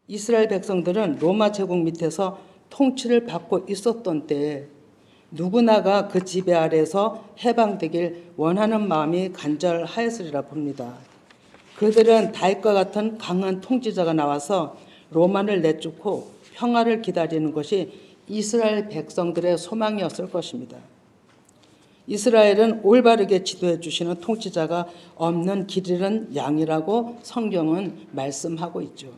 이스라엘 백성들은 로마 제국 밑에서 통치를 받고 있었던 때에 누구나가 그 지배 아래에서 해방되길 원하는 마음이 간절하였으리라 봅니다. 그들은 다윗과 같은 강한 통치자가 나와서 로마를 내쫓고 평화를 기다리는 것이 이스라엘 백성들의 소망이었을 것입니다. 이스라엘은 올바르게 지도해 주시는 통치자가 없는 길 잃은 양이라고 성경은 말씀하고 있죠.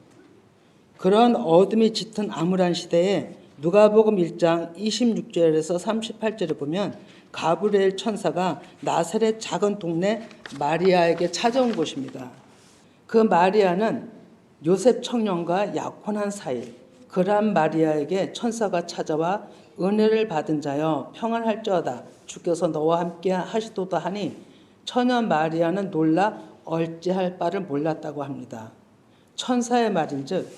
그런 어둠이 짙은 암울한 시대에 누가복음 1장 26절에서 38절에 보면 가브리엘 천사가 나사렛 작은 동네 마리아에게 찾아온 곳입니다. 그 마리아는 요셉 청년과 약혼한 사이, 그러한 마리아에게 천사가 찾아와 은혜를 받은 자여 평안할지어다 주께서 너와 함께 하시도다 하니 처녀 마리아는 놀라 어찌할 바를 몰랐다고 합니다. 천사의 말인즉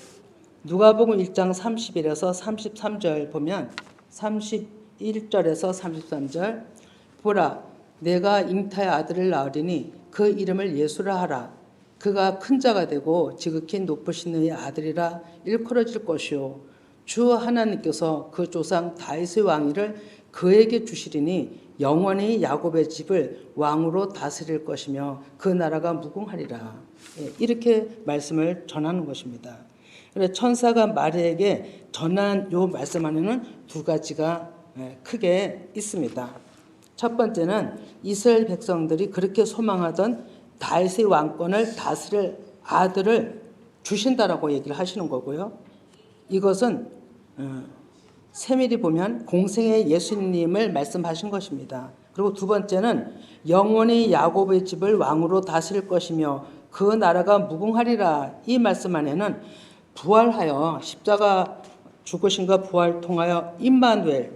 누가복음 1장 31에서 33절 보면 31절에서 33절 보라 내가 잉타의 아들을 낳으리니 그 이름을 예수라 하라. 그가 큰 자가 되고 지극히 높으신 이의 아들이라 일컬어질 것이요 주 하나님께서 그 조상 다윗의 왕위를 그에게 주시리니 영원히 야곱의 집을 왕으로 다스릴 것이며 그 나라가 무궁하리라. 이렇게 말씀을 전하는 것입니다. 그래서 천사가 마리아에게 전한 요 말씀 안에는 두 가지가 크게 있습니다. 첫 번째는 이스라엘 백성들이 그렇게 소망하던 다윗의 왕권을 다스릴 아들을 주신다라고 얘기를 하시는 거고요. 이것은 세밀히 보면 공생의 예수님을 말씀하신 것입니다. 그리고 두 번째는 영원히 야곱의 집을 왕으로 다스릴 것이며 그 나라가 무궁하리라. 이 말씀 안에는 부활하여 십자가 죽으신과 부활 통하여 임마누엘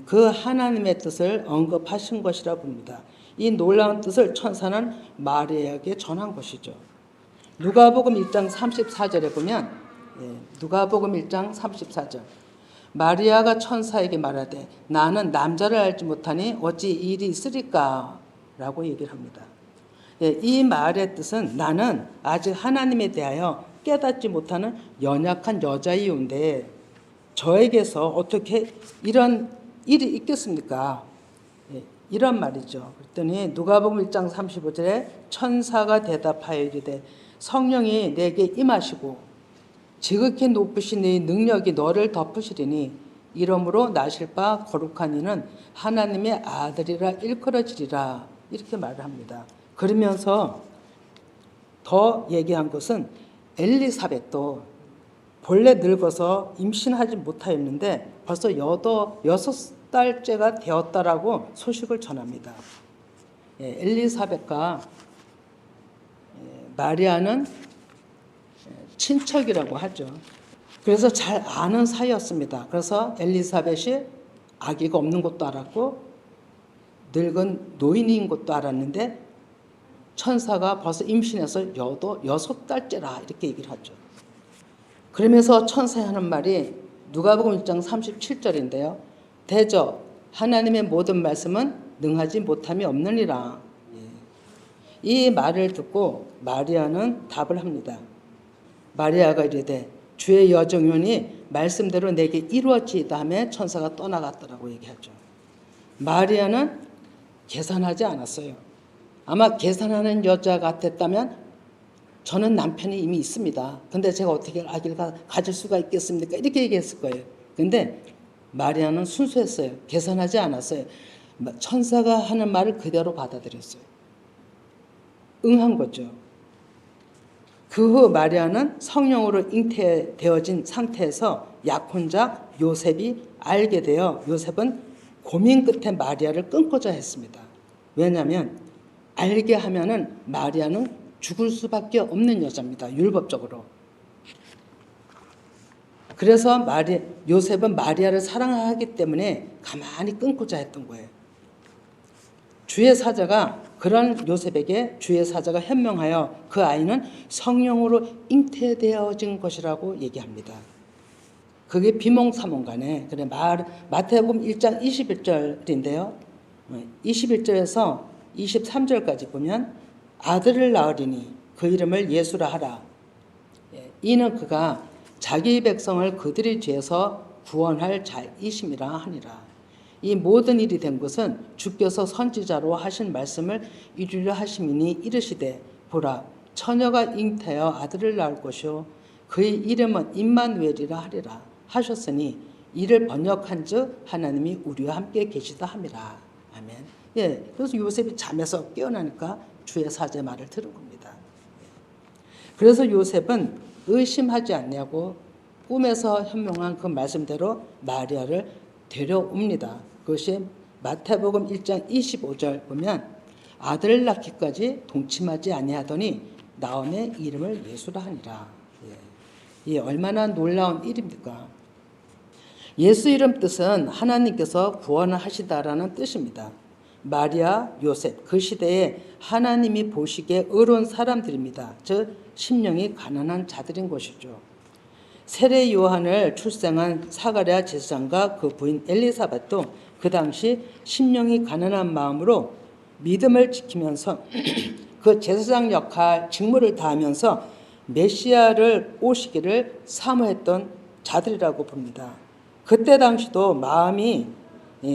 그 하나님의 뜻을 언급하신 것이라 봅니다. 이 놀라운 뜻을 천사는 마리아에게 전한 것이죠. 누가복음 1장 34절에 보면 누가복음 1장 34절 마리아가 천사에게 말하되 나는 남자를 알지 못하니 어찌 이 일이 있으리까 라고 얘기를 합니다. 이 말의 뜻은 나는 아직 하나님에 대하여 깨닫지 못하는 연약한 여자이온데 저에게서 어떻게 이런 일이 있겠습니까? 이런 말이죠. 그랬더니 누가복음 1장 35절에 천사가 대답하여 이르되 성령이 내게 임하시고 지극히 높으신 이 능력이 너를 덮으시리니 이러므로 나실 바 거룩한 이는 하나님의 아들이라 일컬어지리라. 이렇게 말을 합니다. 그러면서 더 얘기한 것은 엘리사벳도 본래 늙어서 임신하지 못하였는데 벌써 6달째가 되었다라고 소식을 전합니다. 엘리사벳과 마리아는 친척이라고 하죠. 그래서 잘 아는 사이였습니다. 그래서 엘리사벳이 아기가 없는 것도 알았고 늙은 노인인 것도 알았는데 천사가 벌써 임신해서 6달째라 이렇게 얘기를 하죠. 그러면서 천사의 하는 말이 누가복음 1장 37절인데요. 대저 하나님의 모든 말씀은 능하지 못함이 없느니라. 이 말을 듣고 마리아는 답을 합니다. 마리아가 이르되 주의 여정연이 말씀대로 내게 이루어지이다 하며 천사가 떠나갔더라고 얘기하죠. 마리아는 계산하지 않았어요. 아마 계산하는 여자 같았다면 저는 남편이 이미 있습니다. 근데 제가 어떻게 아기를 가질 수가 있겠습니까? 이렇게 얘기했을 거예요. 근데 마리아는 순수했어요. 계산하지 않았어요. 천사가 하는 말을 그대로 받아들였어요. 응한 거죠. 그 후 마리아는 성령으로 잉태되어진 상태에서 약혼자 요셉이 알게 되어 요셉은 고민 끝에 마리아를 끊고자 했습니다. 왜냐하면 알게 하면은 마리아는 죽을 수밖에 없는 여자입니다. 율법적으로. 그래서 요셉은 마리아를 사랑하기 때문에 가만히 끊고자 했던 거예요. 주의 사자가 그런 요셉에게 주의 사자가 현명하여 그 아이는 성령으로 잉태되어진 것이라고 얘기합니다. 그게 비몽사몽간에 그래 마태복음 1장 21절인데요. 21절에서 23절까지 보면 아들을 낳으리니 그 이름을 예수라 하라. 이는 그가 자기 백성을 그들의 죄에서 구원할 자이심이라 하니라. 이 모든 일이 된 것은 주께서 선지자로 하신 말씀을 이루려 하심이니 이르시되 보라 처녀가 잉태하여 아들을 낳을 것이요 그의 이름은 임마누엘이라 하리라 하셨으니 이를 번역한즉 하나님이 우리와 함께 계시다 함이라. 아멘. 예, 그래서 요셉이 잠에서 깨어나니까 주의 사제 말을 들은 겁니다. 그래서 요셉은 의심하지 않냐고 꿈에서 현명한 그 말씀대로 마리아를 데려옵니다. 그것이 마태복음 1장 25절 보면 아들을 낳기까지 동침하지 아니하더니 나음의 이름을 예수라 하니라. 예. 이 얼마나 놀라운 일입니까? 예수 이름 뜻은 하나님께서 구원하시다라는 뜻입니다. 마리아, 요셉 그 시대에 하나님이 보시기에 의로운 사람들입니다. 즉 심령이 가난한 자들인 것이죠. 세례 요한을 출생한 사가랴 제사장과 그 부인 엘리사벳도 그 당시 심령이 가난한 마음으로 믿음을 지키면서 그 제사장 역할 직무를 다하면서 메시아를 오시기를 사모했던 자들이라고 봅니다. 그때 당시도 마음이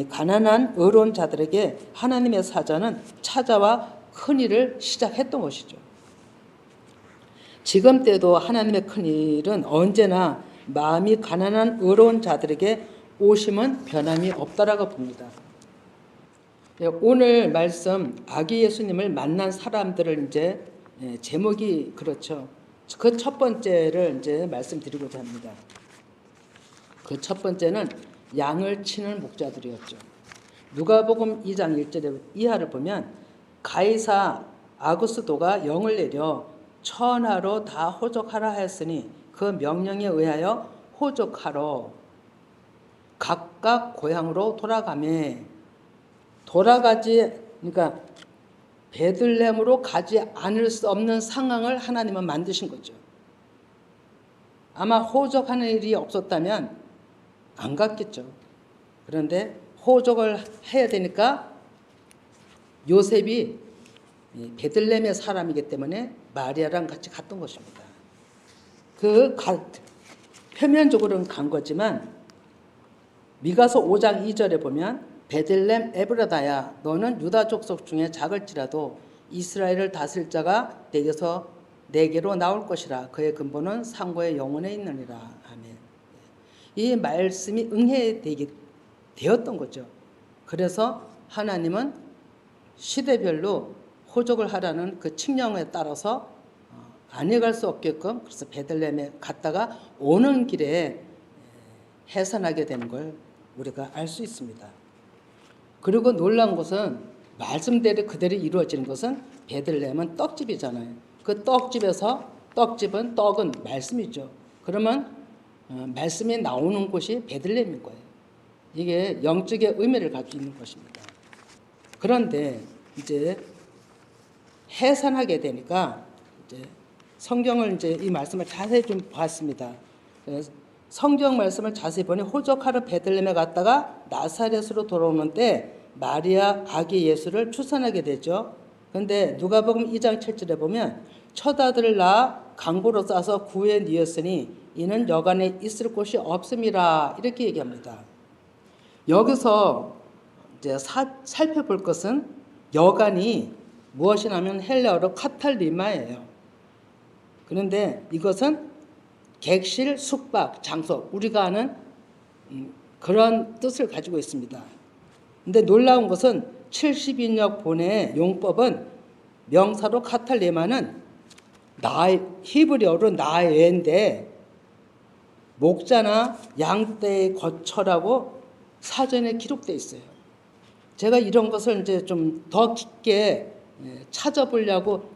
가난한 의로운 자들에게 하나님의 사자는 찾아와 큰일을 시작했던 것이죠. 지금 때도 하나님의 큰일은 언제나 마음이 가난한 의로운 자들에게 오심은 변함이 없다라고 봅니다. 오늘 말씀 아기 예수님을 만난 사람들을 이제 제목이 그렇죠. 그 첫 번째를 이제 말씀드리고자 합니다. 그 첫 번째는 양을 치는 목자들이었죠. 누가복음 2장 1절에 이하를 보면 가이사 아구스도가 영을 내려 천하로 다 호적하라 하였으니 그 명령에 의하여 호적하러 각각 고향으로 그러니까 베들레헴으로 가지 않을 수 없는 상황을 하나님은 만드신 거죠. 아마 호적하는 일이 없었다면 안 갔겠죠. 그런데 호적을 해야 되니까 요셉이 베들레헴의 사람이기 때문에 마리아랑 같이 갔던 것입니다. 표면적으로는 간 거지만 미가서 5장 2절에 보면 베들레헴 에브라다야 너는 유다 족속 중에 작을지라도 이스라엘을 다스릴 자가 내게로 나올 것이라 그의 근본은 상고의 영혼에 있느니라. 아멘. 이 말씀이 되었던 거죠. 그래서 하나님은 시대별로 호적을 하라는 그 칙령에 따라서 안에 갈 수 없게끔 그래서 베들레헴에 갔다가 오는 길에 해산하게 되는 걸 우리가 알 수 있습니다. 그리고 놀라운 것은 말씀대로 그대로 이루어지는 것은 베들레헴은 떡집이잖아요. 그 떡집은 말씀이죠. 그러면 말씀이 나오는 곳이 베들레헴인 거예요. 이게 영적의 의미를 가지고 있는 것입니다. 그런데 이제 해산하게 되니까 이제 성경을 이제 이 말씀을 자세히 좀 봤습니다. 성경 말씀을 자세히 보니 호적하러 베들레헴에 갔다가 나사렛으로 돌아오는데 마리아 아기 예수를 출산하게 되죠. 그런데 누가복음 2장 7절에 보면 첫 아들을 낳아 강보로 싸서 구에 뉘었으니 이는 여간에 있을 곳이 없음이라 이렇게 얘기합니다. 여기서 이제 살펴볼 것은 여간이 무엇이냐면 헬라어로 카탈리마예요. 그런데 이것은 객실, 숙박, 장소 우리가 아는 그런 뜻을 가지고 있습니다. 근데 놀라운 것은 70인역 본의 용법은 명사로 카탈리마는 히브리어로 나에인데 목자나 양떼의 거처라고 사전에 기록되어 있어요. 제가 이런 것을 이제 좀 더 깊게 찾아보려고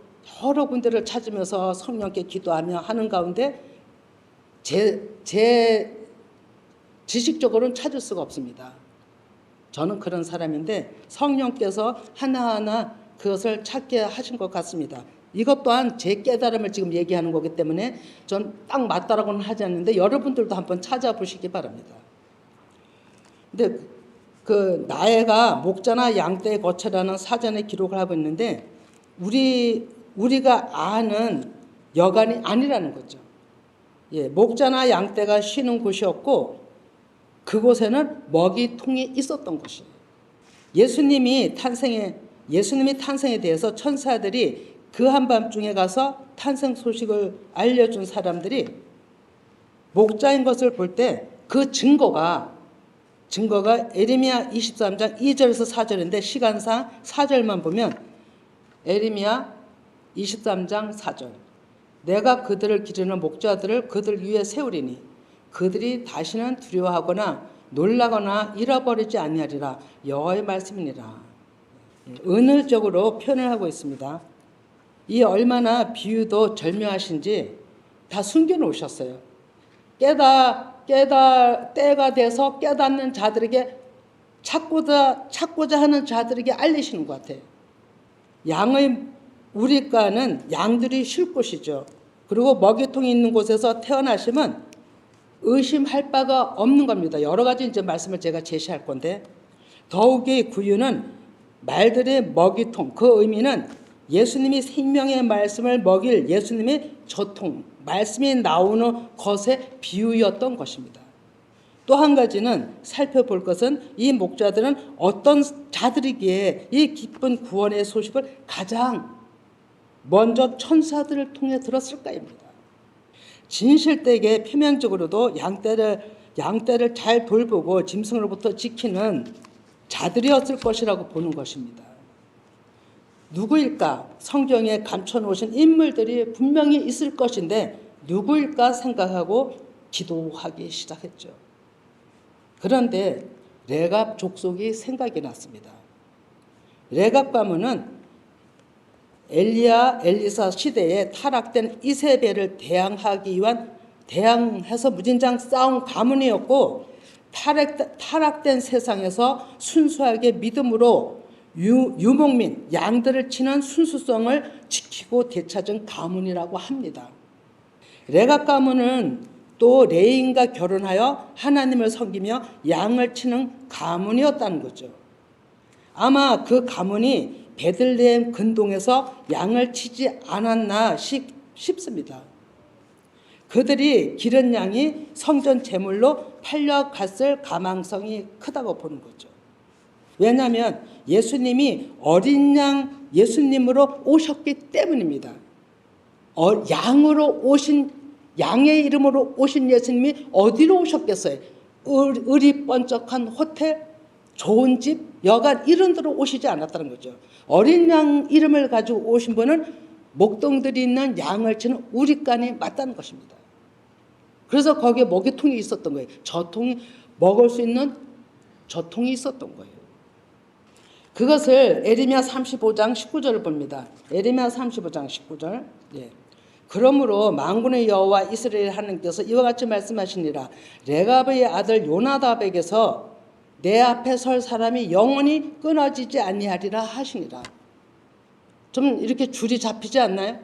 여러 군데를 찾으면서 성령께 기도하며 하는 가운데 제 지식적으로는 찾을 수가 없습니다. 저는 그런 사람인데 성령께서 하나하나 그것을 찾게 하신 것 같습니다. 이것 또한 제 깨달음을 지금 얘기하는 거기 때문에 전 딱 맞다라고는 하지 않는데 여러분들도 한번 찾아보시기 바랍니다. 근데 그 나해가 목자나 양떼의 거처라는 사전에 기록을 하고 있는데 우리가 아는 여간이 아니라는 거죠. 목자나 양떼가 쉬는 곳이었고 그곳에는 먹이통이 있었던 곳이에요. 예수님이 탄생에 대해서 천사들이 그 한밤중에 가서 탄생 소식을 알려준 사람들이 목자인 것을 볼 때 그 증거가 에레미야 23장 2절에서 4절인데 시간상 4절만 보면 에레미야 23장 4절 내가 그들을 기르는 목자들을 그들 위에 세우리니 그들이 다시는 두려워하거나 놀라거나 잃어버리지 아니하리라 여호와의 말씀이니라. 은을적으로 표현을 하고 있습니다. 이 얼마나 비유도 절묘하신지 다 숨겨놓으셨어요. 때가 돼서 깨닫는 자들에게 찾고자 하는 자들에게 알리시는 것 같아요. 양의 우리가는 양들이 쉴 곳이죠. 그리고 먹이통이 있는 곳에서 태어나시면 의심할 바가 없는 겁니다. 여러 가지 이제 말씀을 제가 제시할 건데 더욱이 구유는 말들의 먹이통 그 의미는 예수님이 생명의 말씀을 먹일 예수님의 저통 말씀이 나오는 것의 비유였던 것입니다. 또 한 가지는 살펴볼 것은 이 목자들은 어떤 자들이기에 이 기쁜 구원의 소식을 가장 먼저 천사들을 통해 들었을까입니다. 진실되게 표면적으로도 양떼를 잘 돌보고 짐승으로부터 지키는 자들이었을 것이라고 보는 것입니다. 누구일까? 성경에 감춰놓으신 인물들이 분명히 있을 것인데 누구일까 생각하고 기도하기 시작했죠. 그런데 레갑 족속이 생각이 났습니다. 레갑 가문은 엘리사 시대에 타락된 이세벨을 대항해서 무진장 싸운 가문이었고 타락된 세상에서 순수하게 믿음으로 유목민 양들을 치는 순수성을 지키고 되찾은 가문이라고 합니다. 레갑 가문은 또 레인과 결혼하여 하나님을 섬기며 양을 치는 가문이었다는 거죠. 아마 그 가문이 베들레헴 근동에서 양을 치지 않았나 싶습니다. 그들이 기른 양이 성전 제물로 팔려갔을 가망성이 크다고 보는 거죠. 왜냐하면 예수님이 어린 양 예수님으로 오셨기 때문입니다. 양의 이름으로 오신 예수님이 어디로 오셨겠어요? 의리 번쩍한 호텔, 좋은 집, 여관 이런 데로 오시지 않았다는 거죠. 어린 양 이름을 가지고 오신 분은 목동들이 있는 양을 치는 우리간이 맞다는 것입니다. 그래서 거기에 먹이통이 있었던 거예요. 먹을 수 있는 저통이 있었던 거예요. 그것을 에레미야 35장 19절을 봅니다. 에레미야 35장 19절. 그러므로 만군의 여호와 이스라엘 하나님께서 이와 같이 말씀하시니라. 레갑의 아들 요나답에게서 내 앞에 설 사람이 영원히 끊어지지 아니하리라 하시니라. 좀 이렇게 줄이 잡히지 않나요?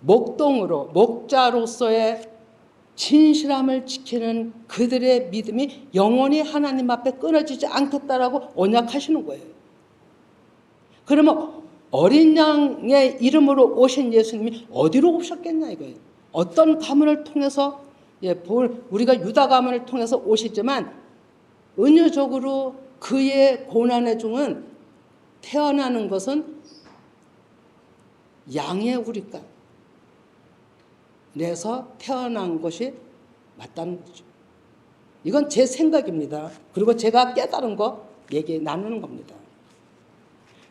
목자로서의 진실함을 지키는 그들의 믿음이 영원히 하나님 앞에 끊어지지 않겠다라고 언약하시는 거예요. 그러면 어린 양의 이름으로 오신 예수님이 어디로 오셨겠냐 이거예요. 어떤 가문을 통해서 우리가 유다 가문을 통해서 오시지만 은유적으로 그의 고난의 중은 태어나는 것은 양의 우리가 그래서 태어난 것이 맞다는 거죠. 이건 제 생각입니다. 그리고 제가 깨달은 거 나누는 겁니다.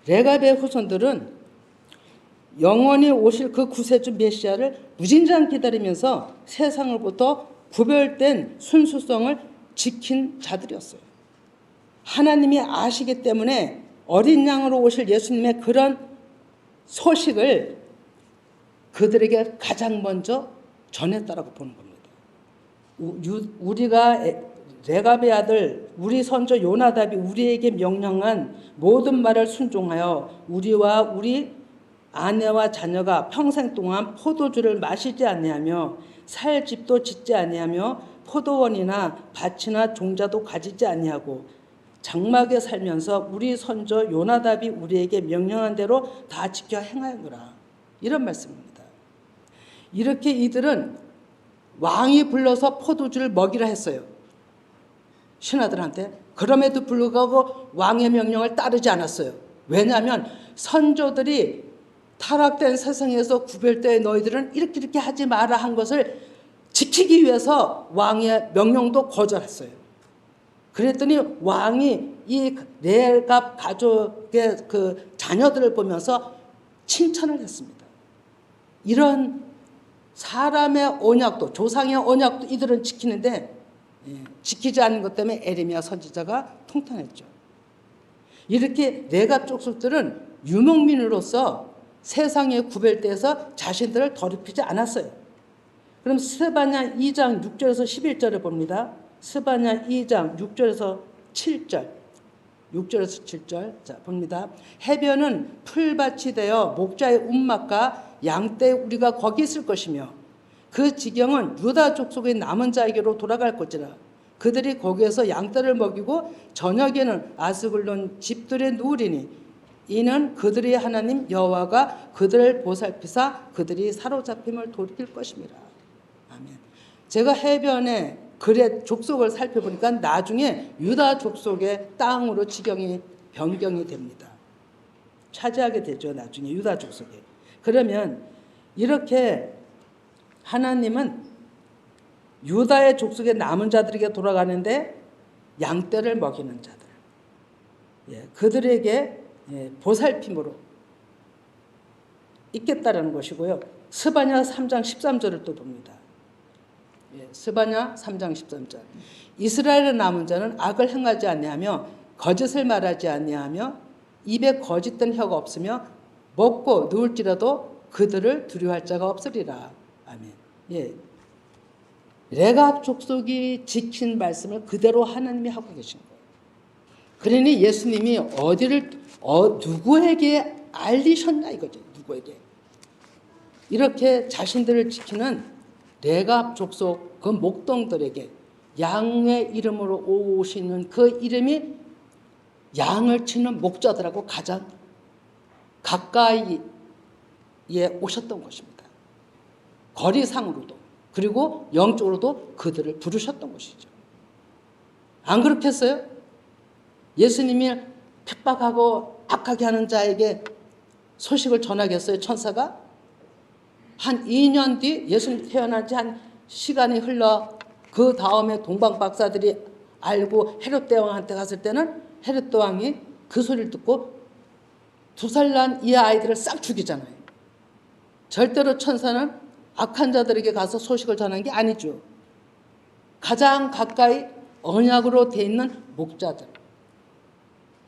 레갑의 후손들은 영원히 오실 그 구세주 메시아를 무진장 기다리면서 세상으로부터 구별된 순수성을 지킨 자들이었어요. 하나님이 아시기 때문에 어린 양으로 오실 예수님의 그런 소식을 그들에게 가장 먼저 전했다라고 보는 겁니다. 우리가 레갑의 아들 우리 선조 요나답이 우리에게 명령한 모든 말을 순종하여 우리와 우리 아내와 자녀가 평생 동안 포도주를 마시지 아니하며 살 집도 짓지 아니하며 포도원이나 밭이나 종자도 가지지 아니하고 장막에 살면서 우리 선조 요나답이 우리에게 명령한 대로 다 지켜 행하여라. 이런 말씀입니다. 이렇게 이들은 왕이 불러서 포도주를 먹이라 했어요. 신하들한테. 그럼에도 불구하고 왕의 명령을 따르지 않았어요. 왜냐하면 선조들이 타락된 세상에서 구별되어 너희들은 이렇게 하지 마라 한 것을 지키기 위해서 왕의 명령도 거절했어요. 그랬더니 왕이 이 레갑 가족의 그 자녀들을 보면서 칭찬을 했습니다. 이런 사람의 언약도, 조상의 언약도 이들은 지키는데 지키지 않는 것 때문에 에레미야 선지자가 통탄했죠. 이렇게 레갑 족속들은 유목민으로서 세상에 구별돼서 자신들을 더럽히지 않았어요. 그럼 스바냐 2장 6절에서 11절을 봅니다. 스바냐 2장 6절에서 7절. 6절에서 7절. 자, 봅니다. 해변은 풀밭이 되어 목자의 움막과 양떼 우리가 거기 있을 것이며 그 지경은 유다 족속의 남은 자에게로 돌아갈 것이라. 그들이 거기에서 양떼를 먹이고 저녁에는 아스글론 집들에 누우리니 이는 그들의 하나님 여호와가 그들을 보살피사 그들이 사로잡힘을 돌이킬 것입니다. 아멘. 제가 해변에 그의 족속을 살펴보니까 나중에 유다 족속의 땅으로 지경이 변경이 됩니다. 차지하게 되죠. 나중에 유다 족속에. 그러면 이렇게 하나님은 유다의 족속의 남은 자들에게 돌아가는데 양떼를 먹이는 자들, 그들에게 보살핌으로 있겠다라는 것이고요. 스바냐 3장 13절을 또 봅니다. 스바냐 3장 13절. 이스라엘의 남은 자는 악을 행하지 아니하며 거짓을 말하지 아니하며 입에 거짓된 혀가 없으며 먹고 누울지라도 그들을 두려워할 자가 없으리라. 아멘. 레갑 족속이 지킨 말씀을 그대로 하나님이 하고 계신 거예요. 그러니 예수님이 누구에게 알리셨냐 이거죠. 누구에게. 이렇게 자신들을 지키는 레갑 족속 그 목동들에게 양의 이름으로 오시는 그 이름이 양을 치는 목자들하고 가장 가까이에 오셨던 것입니다. 거리상으로도 그리고 영적으로도 그들을 부르셨던 것이죠. 안 그렇겠어요? 예수님이 핍박하고 악하게 하는 자에게 소식을 전하겠어요? 천사가? 한 2년 뒤 예수님 태어난 지 한 시간이 흘러 그 다음에 동방 박사들이 알고 헤롯 대왕한테 갔을 때는 헤롯 대왕이 그 소리를 듣고 2살 난 이 아이들을 싹 죽이잖아요. 절대로 천사는 악한 자들에게 가서 소식을 전하는 게 아니죠. 가장 가까이 언약으로 돼 있는 목자들,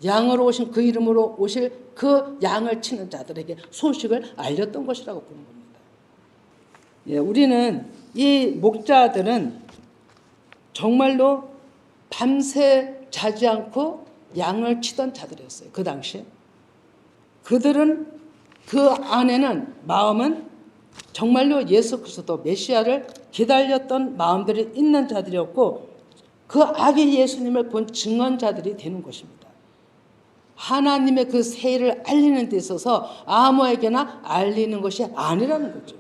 양으로 오신 그 이름으로 오실 그 양을 치는 자들에게 소식을 알렸던 것이라고 보는 겁니다. 우리는 이 목자들은 정말로 밤새 자지 않고 양을 치던 자들이었어요. 그 당시에. 그들은 그 안에는 마음은 정말로 예수 그리스도 메시아를 기다렸던 마음들이 있는 자들이었고 그 악의 예수님을 본 증언자들이 되는 것입니다. 하나님의 그 세일을 알리는 데 있어서 아무에게나 알리는 것이 아니라는 거죠.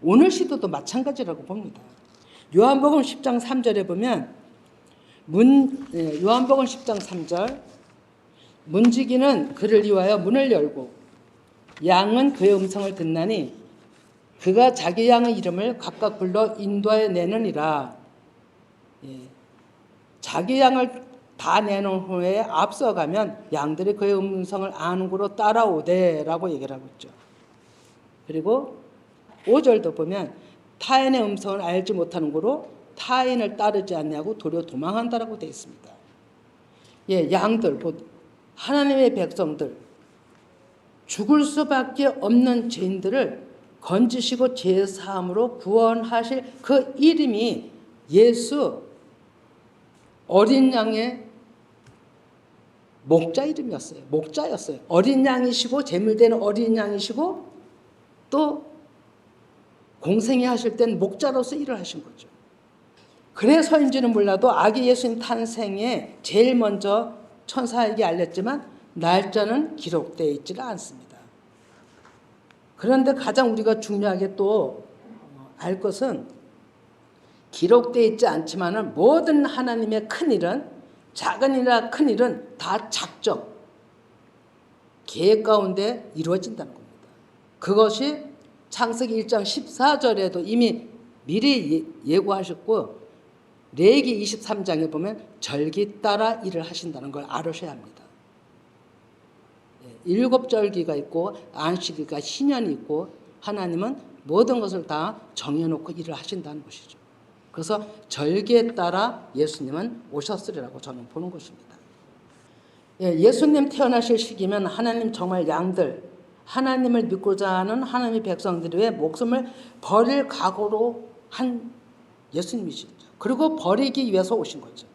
오늘 시도도 마찬가지라고 봅니다. 요한복음 10장 3절에 보면 요한복음 10장 3절 문지기는 그를 위하여 문을 열고 양은 그의 음성을 듣나니 그가 자기 양의 이름을 각각 불러 인도하여 내느니라. 자기 양을 다 내놓은 후에 앞서가면 양들이 그의 음성을 아는 곳으로 따라오되라고 얘기를 하고 있죠. 그리고 5절도 보면 타인의 음성을 알지 못하는 곳으로 타인을 따르지 않냐고 도리어 도망한다라고 되어 있습니다. 양들, 곧 하나님의 백성들, 죽을 수밖에 없는 죄인들을 건지시고 제사함으로 구원하실 그 이름이 예수 어린 양의 목자 이름이었어요. 목자였어요. 어린 양이시고 제물되는 어린 양이시고 또 공생애 하실 땐 목자로서 일을 하신 거죠. 그래서인지는 몰라도 아기 예수님 탄생에 제일 먼저 천사에게 알렸지만 날짜는 기록되어 있지는 않습니다. 그런데 가장 우리가 중요하게 또 알 것은 기록되어 있지 않지만은 모든 하나님의 큰 일은 작은 일이나 큰 일은 다 작정, 계획 가운데 이루어진다는 겁니다. 그것이 창세기 1장 14절에도 이미 미리 예고하셨고 레위기 23장에 보면 절기 따라 일을 하신다는 걸 알으셔야 합니다. 7절기가 있고 안식일과 신년이 있고 하나님은 모든 것을 다 정해놓고 일을 하신다는 것이죠. 그래서 절기에 따라 예수님은 오셨으리라고 저는 보는 것입니다. 예수님 태어나실 시기면 하나님 정말 양들, 하나님을 믿고자 하는 하나님의 백성들이 왜 목숨을 버릴 각오로 한 예수님이시죠. 그리고 버리기 위해서 오신 거죠.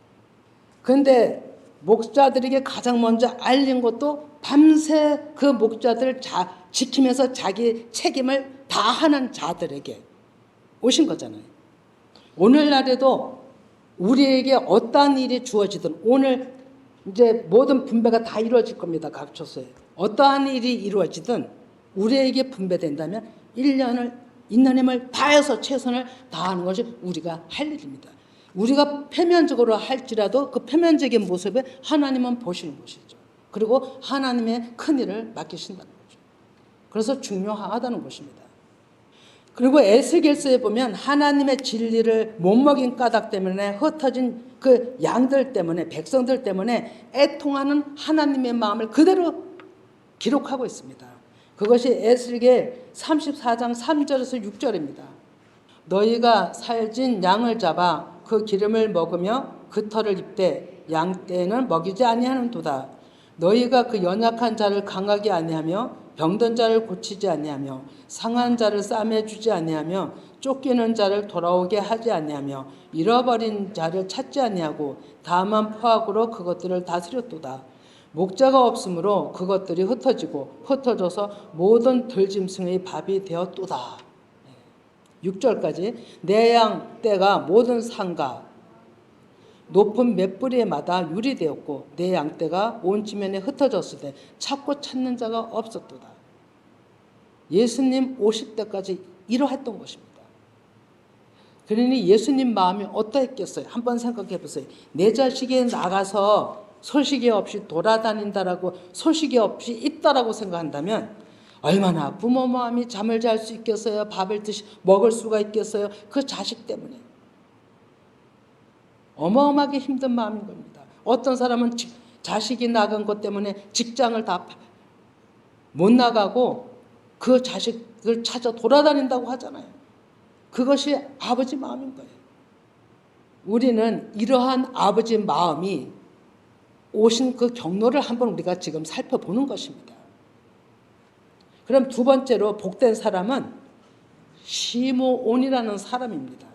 그런데 목자들에게 가장 먼저 알린 것도 밤새 그 목자들을 지키면서 자기 책임을 다하는 자들에게 오신 거잖아요. 오늘날에도 우리에게 어떠한 일이 주어지든 오늘 이제 모든 분배가 다 이루어질 겁니다. 각 처소에. 어떠한 일이 이루어지든 우리에게 분배된다면 1년의 힘을 다해서 최선을 다하는 것이 우리가 할 일입니다. 우리가 표면적으로 할지라도 그 표면적인 모습에 하나님은 보시는 것이죠. 그리고 하나님의 큰 일을 맡기신다는 거죠. 그래서 중요하다는 것입니다. 그리고 에스겔서에 보면 하나님의 진리를 못 먹인 까닭 때문에 흩어진 그 양들 때문에 백성들 때문에 애통하는 하나님의 마음을 그대로 기록하고 있습니다. 그것이 에스겔 34장 3절에서 6절입니다. 너희가 살진 양을 잡아 그 기름을 먹으며 그 털을 입되 양떼는 먹이지 아니하는도다. 너희가 그 연약한 자를 강하게 아니하며 병든 자를 고치지 아니하며 상한 자를 싸매주지 아니하며 쫓기는 자를 돌아오게 하지 아니하며 잃어버린 자를 찾지 아니하고 다만 포악으로 그것들을 다스렸도다. 목자가 없으므로 그것들이 흩어져서 모든 들짐승의 밥이 되었도다. 6절까지 내 양 떼가 모든 상가 높은 몇 뿌리마다 유리되었고 내 양떼가 온 지면에 흩어졌을 때 찾고 찾는 자가 없었도다. 예수님 오실 때까지 이러했던 것입니다. 그러니 예수님 마음이 어떠했겠어요? 한번 생각해 보세요. 내 자식이 나가서 소식이 없이 돌아다닌다라고 소식이 없이 있다라고 생각한다면 얼마나 부모 마음이 잠을 잘 수 있겠어요? 밥을 먹을 수가 있겠어요? 그 자식 때문에. 어마어마하게 힘든 마음인 겁니다. 어떤 사람은 자식이 나간 것 때문에 직장을 다 못 나가고 그 자식을 찾아 돌아다닌다고 하잖아요. 그것이 아버지 마음인 거예요. 우리는 이러한 아버지 마음이 오신 그 경로를 한번 우리가 지금 살펴보는 것입니다. 그럼 두 번째로 복된 사람은 시므온이라는 사람입니다.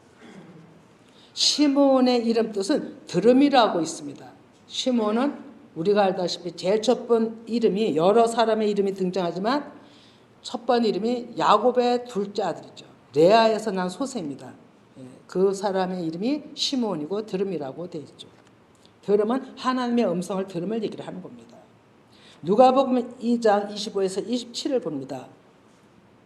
시므온의 이름 뜻은 들음이라고 있습니다. 시므온은 우리가 알다시피 제일 첫 번 이름이 여러 사람의 이름이 등장하지만 첫 번 이름이 야곱의 둘째 아들이죠. 레아에서 난 소세입니다. 그 사람의 이름이 시므온이고 들음이라고 되어 있죠. 들음은 하나님의 음성을 들음을 얘기를 하는 겁니다. 누가복음 2장 25에서 27을 봅니다.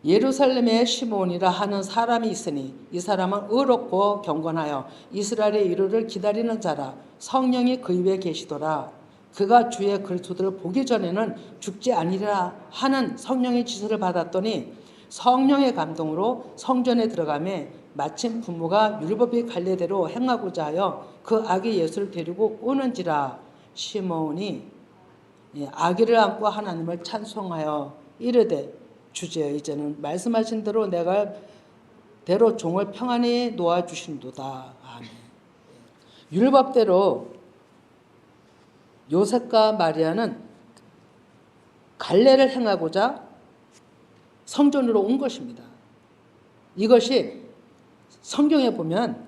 예루살렘에 시므온이라 하는 사람이 있으니 이 사람은 의롭고 경건하여 이스라엘의 위로를 기다리는 자라. 성령이 그 위에 계시더라. 그가 주의 그리스도를 보기 전에는 죽지 아니라 하는 성령의 지시를 받았더니 성령의 감동으로 성전에 들어가매 마침 부모가 율법이 갈래대로 행하고자 하여 그 아기 예수를 데리고 오는지라. 시므온이 아기를 안고 하나님을 찬송하여 이르되 주제여 이제는 말씀하신 대로 내가 대로 종을 평안히 놓아주신도다. 아멘. 율법대로 요셉과 마리아는 갈례를 행하고자 성전으로 온 것입니다. 이것이 성경에 보면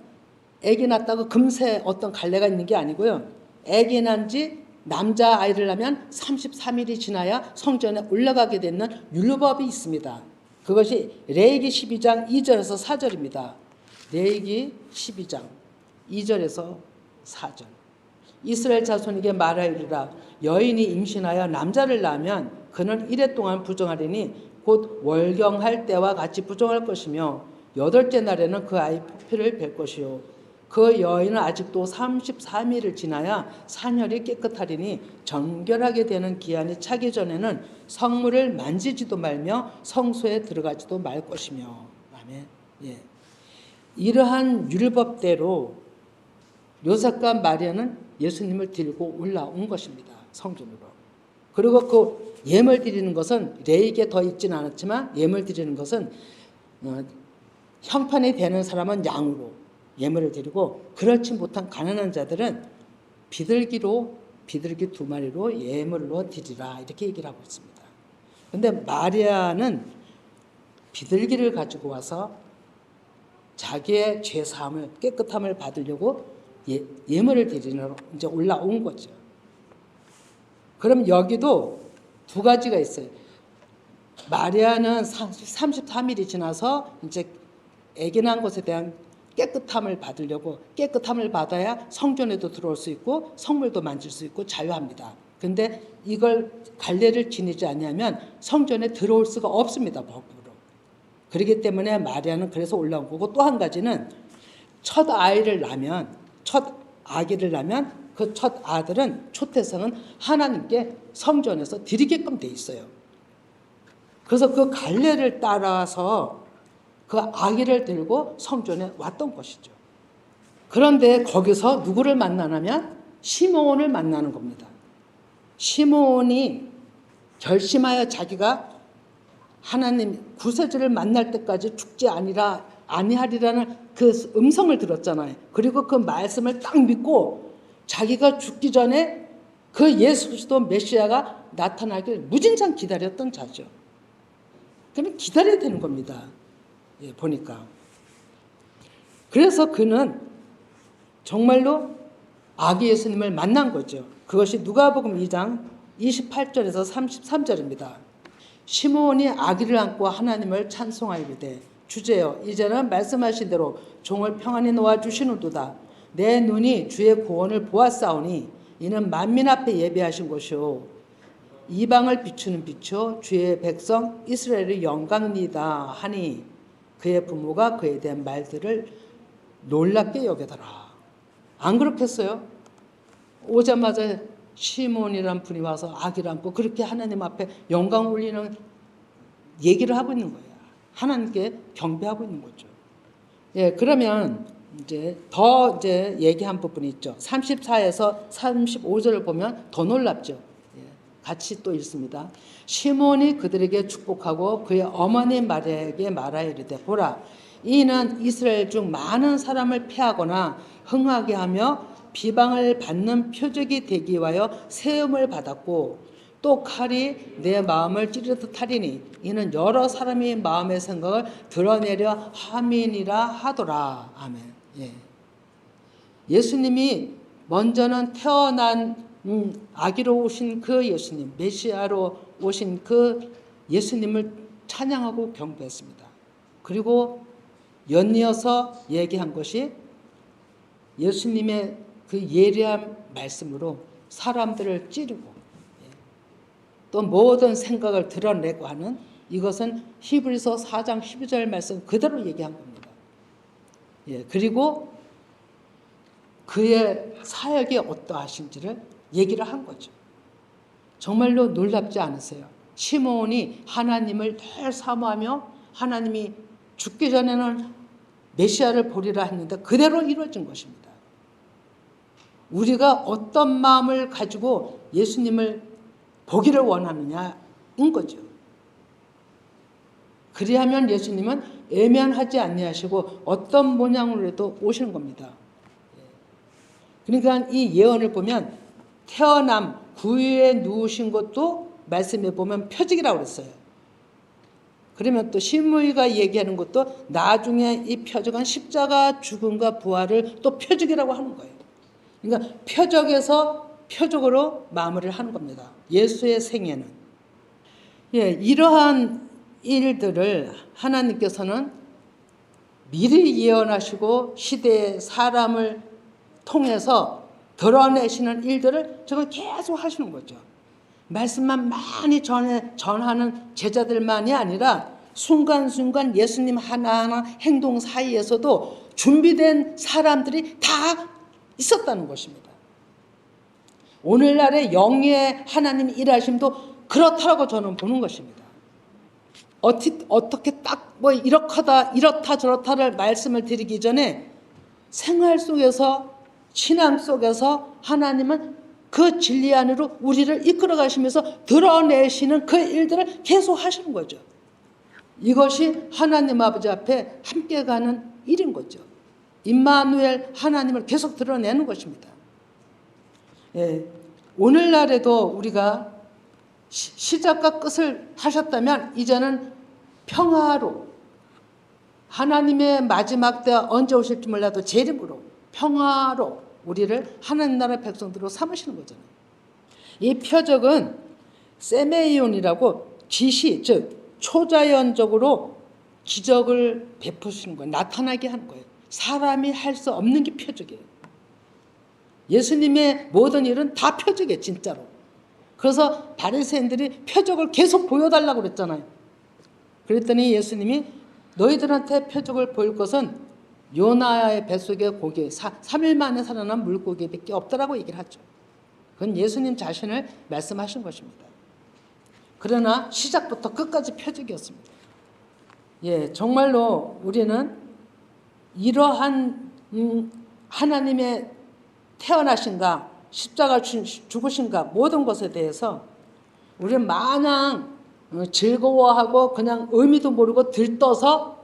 아기 낳았다고 금세 어떤 갈례가 있는 게 아니고요. 아기 난지 남자아이를 낳으면 33일이 지나야 성전에 올라가게 되는 율법이 있습니다. 그것이 레위기 12장 2절에서 4절입니다. 레위기 12장 2절에서 4절. 이스라엘 자손에게 말하리라. 여인이 임신하여 남자를 낳으면 그는 이래 동안 부정하리니 곧 월경할 때와 같이 부정할 것이며 여덟째 날에는 그 아이 피를 뵐 것이요 그 여인은 아직도 33일을 지나야 산혈이 깨끗하리니 정결하게 되는 기한이 차기 전에는 성물을 만지지도 말며 성소에 들어가지도 말 것이며. 아멘. 예. 이러한 율법대로 요셉과 마리아는 예수님을 들고 올라온 것입니다. 성전으로. 그리고 그 예물 드리는 것은 레이기에 더 있지는 않았지만 예물 드리는 것은 형편이 되는 사람은 양으로 예물을 드리고 그렇지 못한 가난한 자들은 비둘기 2마리로 예물로 드리라 이렇게 얘기를 하고 있습니다. 그런데 마리아는 비둘기를 가지고 와서 자기의 죄 사함을 깨끗함을 받으려고 예물을 드리러 이제 올라온 거죠. 그럼 여기도 두 가지가 있어요. 마리아는 33일이 지나서 이제 아기 낳은 것에 대한 깨끗함을 받으려고 깨끗함을 받아야 성전에도 들어올 수 있고 성물도 만질 수 있고 자유합니다. 근데 이걸 갈례를 지니지 않으면 성전에 들어올 수가 없습니다. 법으로. 그렇기 때문에 마리아는 그래서 올라온 거고 또 한 가지는 첫 아기를 낳으면 그 첫 아들은 초태성은 하나님께 성전에서 드리게끔 돼 있어요. 그래서 그 갈례를 따라서 그 아기를 들고 성전에 왔던 것이죠. 그런데 거기서 누구를 만나냐면 시므온을 만나는 겁니다. 시므온이 결심하여 자기가 하나님 구세주를 만날 때까지 죽지 아니하리라는 그 음성을 들었잖아요. 그리고 그 말씀을 딱 믿고 자기가 죽기 전에 그 예수 그리스도 메시아가 나타나길 무진장 기다렸던 자죠. 그럼 기다려야 되는 겁니다. 예, 보니까. 그래서 그는 정말로 아기 예수님을 만난 거죠. 그것이 누가복음 2장 28절에서 33절입니다. 시므온이 아기를 안고 하나님을 찬송하이르되 주제여 이제는 말씀하신 대로 종을 평안히 놓아주시는도다. 내 눈이 주의 구원을 보았사오니 이는 만민 앞에 예비하신 것이요 이방을 비추는 빛이요 주의 백성 이스라엘의 영광이다 하니 그의 부모가 그에 대한 말들을 놀랍게 여기더라. 안 그렇겠어요? 오자마자 시몬이란 분이 와서 아기를 안고 그렇게 하나님 앞에 영광 올리는 얘기를 하고 있는 거예요. 하나님께 경배하고 있는 거죠. 예, 그러면 이제 더 얘기한 부분이 있죠. 34에서 35절을 보면 더 놀랍죠. 예, 같이 또 읽습니다. 시몬이 그들에게 축복하고 그의 어머니 마리아에게 말하이르되 보라 이는 이스라엘 중 많은 사람을 패하거나 흥하게 하며 비방을 받는 표적이 되기 위하여 세움을 받았고 또 칼이 내 마음을 찌르듯 하리니 이는 여러 사람이 마음의 생각을 드러내려 함이니라 하더라. 아멘. 예. 예수님이 먼저는 태어난 아기로 오신 그 예수님, 메시아로 오신 그 예수님을 찬양하고 경배했습니다. 그리고 연이어서 얘기한 것이 예수님의 그 예리한 말씀으로 사람들을 찌르고 또 모든 생각을 드러내고 하는 이것은 히브리서 4장 12절 말씀 그대로 얘기한 겁니다. 예, 그리고 그의 사역이 어떠하신지를 얘기를 한 거죠. 정말로 놀랍지 않으세요? 시므온이 하나님을 늘 사모하며 하나님이 죽기 전에는 메시아를 보리라 했는데 그대로 이루어진 것입니다. 우리가 어떤 마음을 가지고 예수님을 보기를 원하느냐인 거죠. 그리하면 예수님은 애면하지 아니하시고 어떤 모양으로라도 오시는 겁니다. 그러니까 이 예언을 보면 태어남 구유에 누우신 것도 말씀에 보면 표적이라고 그랬어요. 그러면 또 시므이가 얘기하는 것도 나중에 이 표적은 십자가 죽음과 부활을 또 표적이라고 하는 거예요. 그러니까 표적에서 표적으로 마무리를 하는 겁니다. 예수의 생애는. 예, 이러한 일들을 하나님께서는 미리 예언하시고 시대의 사람을 통해서 드러내시는 일들을 저는 계속 하시는 거죠. 말씀만 많이 전하는 제자들만이 아니라 순간순간 예수님 하나하나 행동 사이에서도 준비된 사람들이 다 있었다는 것입니다. 오늘날의 영의 하나님 일하심도 그렇다라고 저는 보는 것입니다. 어떻게 딱 뭐 이렇다 저렇다를 말씀을 드리기 전에 생활 속에서 신앙 속에서 하나님은 그 진리 안으로 우리를 이끌어 가시면서 드러내시는 그 일들을 계속 하시는 거죠. 이것이 하나님 아버지 앞에 함께 가는 일인 거죠. 임마누엘 하나님을 계속 드러내는 것입니다. 예, 오늘날에도 우리가 시작과 끝을 하셨다면 이제는 평화로 하나님의 마지막 때가 언제 오실지 몰라도 제 이름으로 평화로 우리를 하나님 나라 백성들로 삼으시는 거잖아요. 이 표적은 세메이온이라고 지시, 즉 초자연적으로 기적을 베푸시는 거예요. 나타나게 하는 거예요. 사람이 할 수 없는 게 표적이에요. 예수님의 모든 일은 다 표적이에요, 진짜로. 그래서 바리새인들이 표적을 계속 보여달라고 그랬잖아요. 그랬더니 예수님이 너희들한테 표적을 보일 것은 요나의 뱃속의 고기, 3일 만에 살아난 물고기밖에 없다라고 얘기를 하죠. 그건 예수님 자신을 말씀하신 것입니다. 그러나 시작부터 끝까지 표적이었습니다. 예, 정말로 우리는 이러한 하나님의 태어나신가, 십자가 죽으신가 모든 것에 대해서 우리는 마냥 즐거워하고 그냥 의미도 모르고 들떠서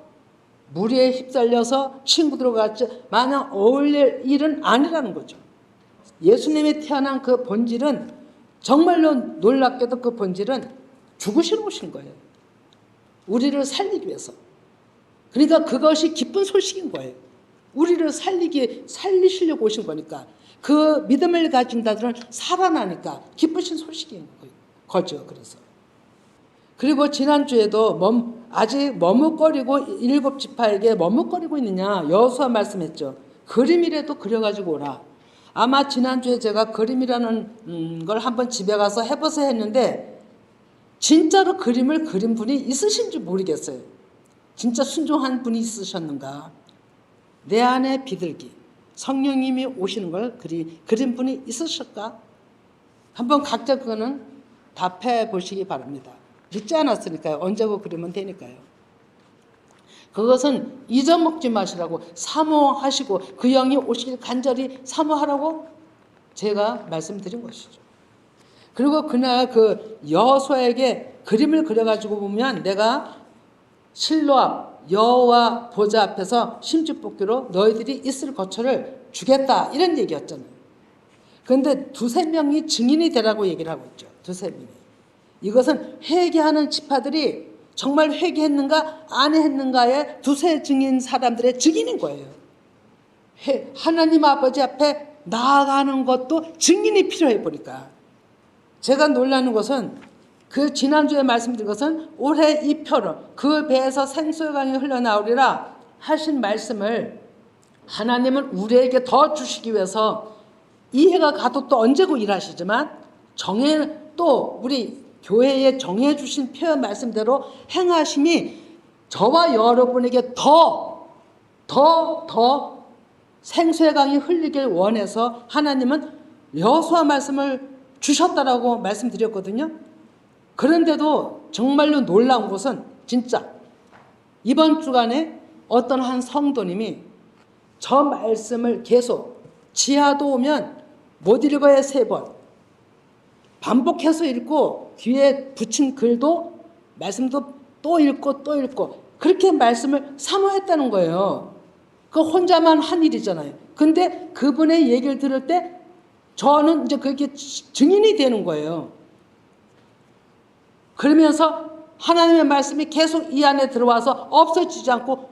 무리에 휩쓸려서 친구들과 같이 마냥 어울릴 일은 아니라는 거죠. 예수님이 태어난 그 본질은 정말로 놀랍게도 그 본질은 죽으시러 오신 거예요. 우리를 살리기 위해서. 그러니까 그것이 기쁜 소식인 거예요. 우리를 살리시려고 오신 거니까. 그 믿음을 가진 자들은 살아나니까 기쁘신 소식인 거죠. 그래서. 그리고 지난주에도 아직 머뭇거리고 일곱 지파에게 머뭇거리고 있느냐 여호수아 말씀했죠. 그림이라도 그려가지고 오라. 아마 지난주에 제가 그림이라는 걸 한번 집에 가서 해보세요 했는데 진짜로 그림을 그린 분이 있으신지 모르겠어요. 진짜 순종한 분이 있으셨는가. 내 안에 비둘기 성령님이 오시는 걸 그린 분이 있으실까? 한번 각자 그거는 답해 보시기 바랍니다. 믿지 않았으니까요. 언제고 그리면 되니까요. 그것은 잊어먹지 마시라고 사모하시고 그 영이 오시길 간절히 사모하라고 제가 말씀드린 것이죠. 그리고 그날 그 여호수아에게 그림을 그려가지고 보면 내가 실로 앞 여호와 보좌 앞에서 심지뽑기로 너희들이 있을 거처를 주겠다 이런 얘기였잖아요. 그런데 두세 명이 증인이 되라고 얘기를 하고 있죠. 두세 명이. 이것은 회개하는 지파들이 정말 회개했는가 안 했는가의 두세 증인 사람들의 증인인 거예요. 하나님 아버지 앞에 나아가는 것도 증인이 필요해 보니까. 제가 놀라는 것은 그 지난주에 말씀드린 것은 올해 이 표로 그 배에서 생수의 강이 흘러나오리라 하신 말씀을 하나님은 우리에게 더 주시기 위해서 이해가 가도 또 언제고 일하시지만 또 우리 교회에 정해 주신 표현 말씀대로 행하심이 저와 여러분에게 더 생수의 강이 흘리길 원해서 하나님은 여호수아 말씀을 주셨다라고 말씀드렸거든요. 그런데도 정말로 놀라운 것은 진짜 이번 주간에 어떤 한 성도님이 저 말씀을 계속 지하도 오면 못 읽어야 3번 반복해서 읽고 뒤에 붙인 글도 말씀도 또 읽고 그렇게 말씀을 사모했다는 거예요. 그 혼자만 한 일이잖아요. 근데 그분의 얘기를 들을 때 저는 이제 그게 증인이 되는 거예요. 그러면서 하나님의 말씀이 계속 이 안에 들어와서 없어지지 않고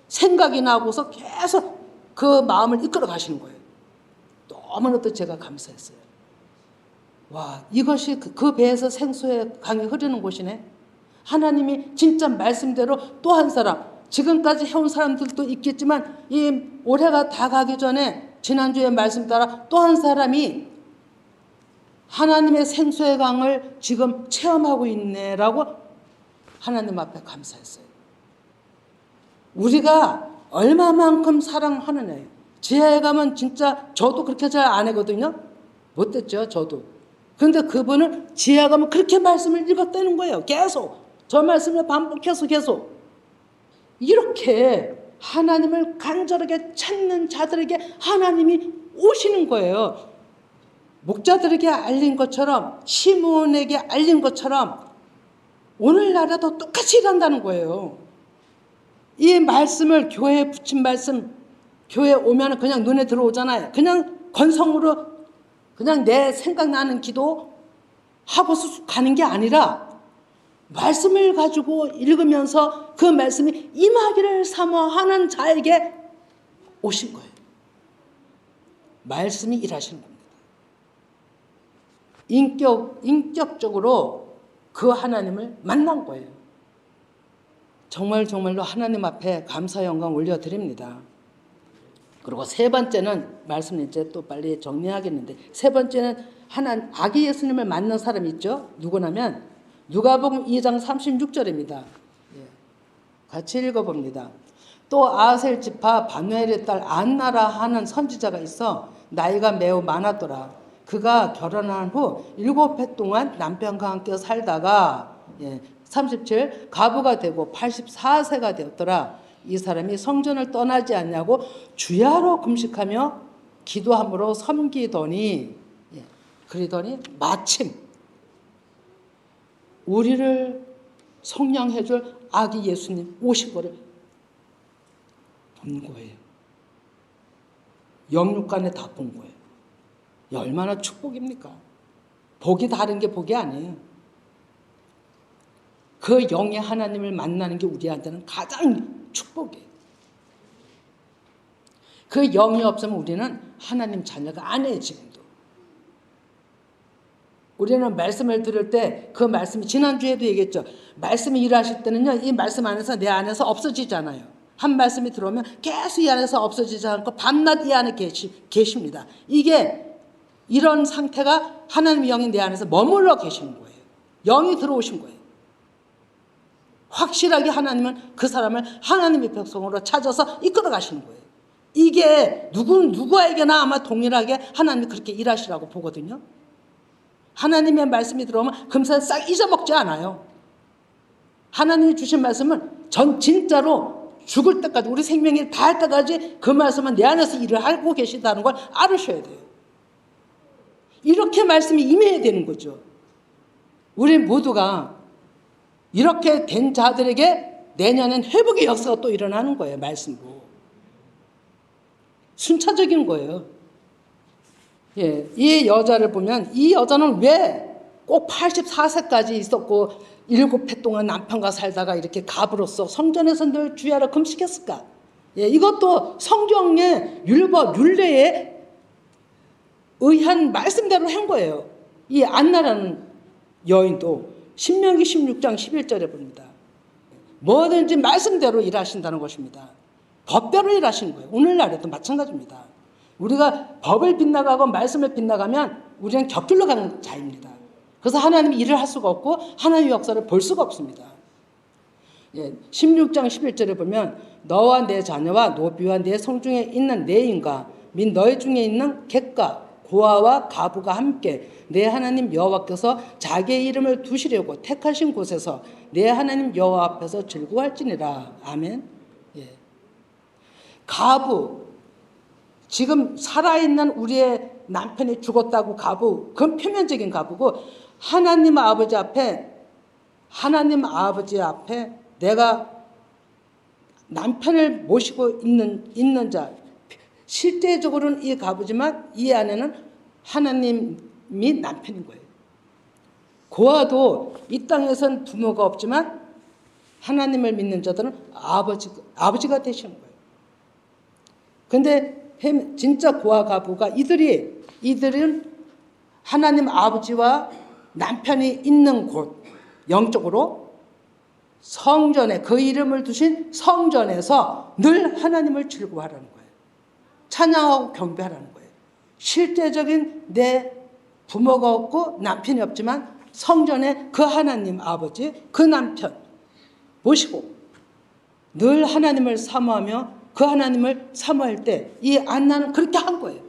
생각이 나고서 계속 그 마음을 이끌어 가시는 거예요. 너무나도 제가 감사했어요. 와, 이것이 그 배에서 생수의 강이 흐르는 곳이네. 하나님이 진짜 말씀대로 또 한 사람, 지금까지 해온 사람들도 있겠지만 이 올해가 다 가기 전에 지난주에 말씀 따라 또 한 사람이 하나님의 생수의 강을 지금 체험하고 있네라고 하나님 앞에 감사했어요. 우리가 얼마만큼 사랑하느냐예요. 지하에 가면 진짜 저도 그렇게 잘 안 하거든요. 못됐죠, 저도. 그런데 그분은 지하에 가면 그렇게 말씀을 읽었다는 거예요. 계속. 저 말씀을 반복해서 계속. 이렇게 하나님을 간절하게 찾는 자들에게 하나님이 오시는 거예요. 목자들에게 알린 것처럼, 시몬에게 알린 것처럼 오늘날에도 똑같이 일한다는 거예요. 이 말씀을 교회에 붙인 말씀, 교회에 오면 그냥 눈에 들어오잖아요. 그냥 건성으로 그냥 내 생각나는 기도 하고서 가는 게 아니라 말씀을 가지고 읽으면서 그 말씀이 임하기를 사모하는 자에게 오신 거예요. 말씀이 일하시는 겁니다. 인격적으로 그 하나님을 만난 거예요. 정말로 하나님 앞에 감사 영광 올려드립니다. 그리고 세 번째는 말씀 이제 또 빨리 정리하겠는데, 세 번째는 아기 예수님을 만난 사람이 있죠. 누구냐면 누가복음 2장 36절입니다. 같이 읽어봅니다. 또 아셀 지파 바누엘의 딸 안나라 하는 선지자가 있어 나이가 매우 많았더라. 그가 결혼한 후 7해 동안 남편과 함께 살다가 37 가부가 되고 84세가 되었더라. 이 사람이 성전을 떠나지 않냐고 주야로 금식하며 기도함으로 섬기더니 그러더니 마침 우리를 속량해 줄 아기 예수님 오신 거를 본 거예요. 영육간에 다 본 거예요. 얼마나 축복입니까? 복이 다른 게 복이 아니에요. 그 영의 하나님을 만나는 게 우리한테는 가장 축복이에요. 그 영이 없으면 우리는 하나님 자녀가 아니에요. 지금도 우리는 말씀을 들을 때 그 말씀이 지난주에도 얘기했죠. 말씀이 일하실 때는요, 이 말씀 안에서 내 안에서 없어지잖아요. 한 말씀이 들어오면 계속 이 안에서 없어지지 않고 밤낮 이 안에 계십니다. 이런 상태가 하나님의 영이 내 안에서 머물러 계시는 거예요. 영이 들어오신 거예요. 확실하게 하나님은 그 사람을 하나님의 백성으로 찾아서 이끌어 가시는 거예요. 이게 누구에게나 아마 동일하게 하나님이 그렇게 일하시라고 보거든요. 하나님의 말씀이 들어오면 금세 싹 잊어먹지 않아요. 하나님이 주신 말씀은 전 진짜로 죽을 때까지, 우리 생명이 다할 때까지 그 말씀은 내 안에서 일을 하고 계시다는 걸 알으셔야 돼요. 이렇게 말씀이 임해야 되는 거죠. 우리 모두가 이렇게 된 자들에게 내년엔 회복의 역사가 또 일어나는 거예요. 말씀으로. 순차적인 거예요. 이 여자를 보면 이 여자는 왜 꼭 84세까지 있었고 7해 동안 남편과 살다가 이렇게 갑으로서 성전에서 늘 주야로 금식했을까? 이것도 성경의 율법, 율례에 의한 말씀대로 한 거예요. 이 안나라는 여인도 신명기 16장 11절에 봅니다. 뭐든지 말씀대로 일하신다는 것입니다. 법대로 일하시는 거예요. 오늘날에도 마찬가지입니다. 우리가 법을 빗나가고 말씀을 빗나가면 우리는 격줄로 가는 자입니다. 그래서 하나님이 일을 할 수가 없고 하나님의 역사를 볼 수가 없습니다. 16장 11절에 보면 너와 내 자녀와 노비와 내 성중에 있는 내 인과 및 너희 중에 있는 객과 고아와 가부가 함께 내 하나님 여호와께서 자기의 이름을 두시려고 택하신 곳에서 내 하나님 여호와 앞에서 즐거워할지니라. 아멘. 가부, 지금 살아있는 우리의 남편이 죽었다고 가부, 그건 표면적인 가부고, 하나님 아버지 앞에 내가 남편을 모시고 있는 자, 실제적으로는 이 가부지만 이 안에는 하나님이 남편인 거예요. 고아도 이 땅에선 부모가 없지만 하나님을 믿는 자들은 아버지가 되시는 거예요. 근데 진짜 고아 가부가 이들은 하나님 아버지와 남편이 있는 곳, 영적으로 성전에, 그 이름을 두신 성전에서 늘 하나님을 즐거워하라는 거예요. 찬양하고 경배하라는 거예요. 실제적인 내 부모가 없고 남편이 없지만 성전에 그 하나님 아버지, 그 남편 모시고 늘 하나님을 사모하며 그 하나님을 사모할 때 이 안나는 그렇게 한 거예요.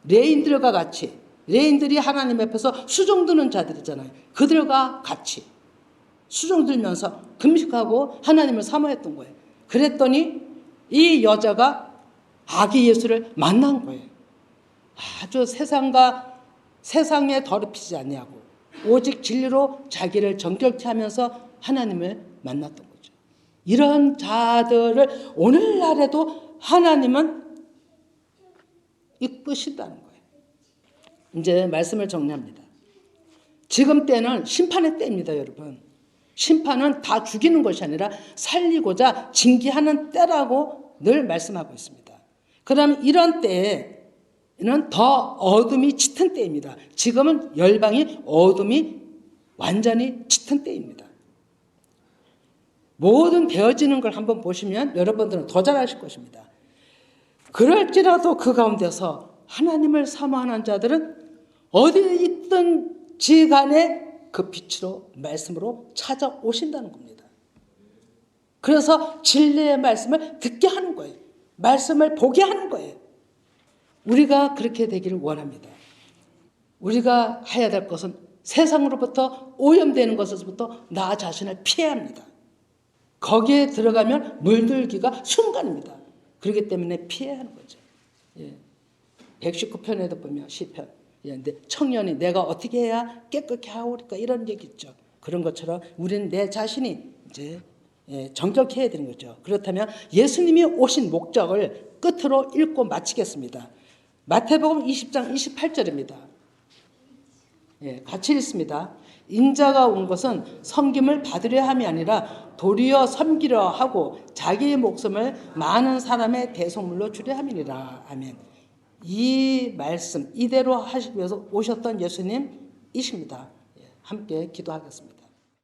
레인들과 같이, 레인들이 하나님 앞에서 수종 드는 자들이잖아요. 그들과 같이 수종 들면서 금식하고 하나님을 사모했던 거예요. 그랬더니 이 여자가 아기 예수를 만난 거예요. 아주 세상에 더럽히지 아니하고 오직 진리로 자기를 정결케 하면서 하나님을 만났던 거죠. 이런 자들을 오늘날에도 하나님은 이끄신다는 거예요. 이제 말씀을 정리합니다. 지금 때는 심판의 때입니다, 여러분. 심판은 다 죽이는 것이 아니라 살리고자 징계하는 때라고 늘 말씀하고 있습니다. 그럼 이런 때에는 더 어둠이 짙은 때입니다. 지금은 열방이 어둠이 완전히 짙은 때입니다. 모든 되어지는 걸 한번 보시면 여러분들은 더 잘하실 것입니다. 그럴지라도 그 가운데서 하나님을 사모하는 자들은 어디에 있든지 간에 그 빛으로 말씀으로 찾아오신다는 겁니다. 그래서 진리의 말씀을 듣게 하는 거예요. 말씀을 보게 하는 거예요. 우리가 그렇게 되기를 원합니다. 우리가 해야 될 것은 세상으로부터 오염되는 것에서부터 나 자신을 피해야 합니다. 거기에 들어가면 물들기가 순간입니다. 그렇기 때문에 피해야 하는 거죠. 119편에도 보면 시편, 청년이 내가 어떻게 해야 깨끗게 하오리까 이런 얘기 있죠. 그런 것처럼 우리는 내 자신이 이제 정결케 해야 되는 거죠. 그렇다면 예수님이 오신 목적을 끝으로 읽고 마치겠습니다. 마태복음 20장 28절입니다. 같이 읽습니다. 인자가 온 것은 섬김을 받으려 함이 아니라 도리어 섬기려 하고 자기의 목숨을 많은 사람의 대속물로 주려 함이니라. 아멘. 이 말씀 이대로 하시기 위해서 오셨던 예수님이십니다. 함께 기도하겠습니다.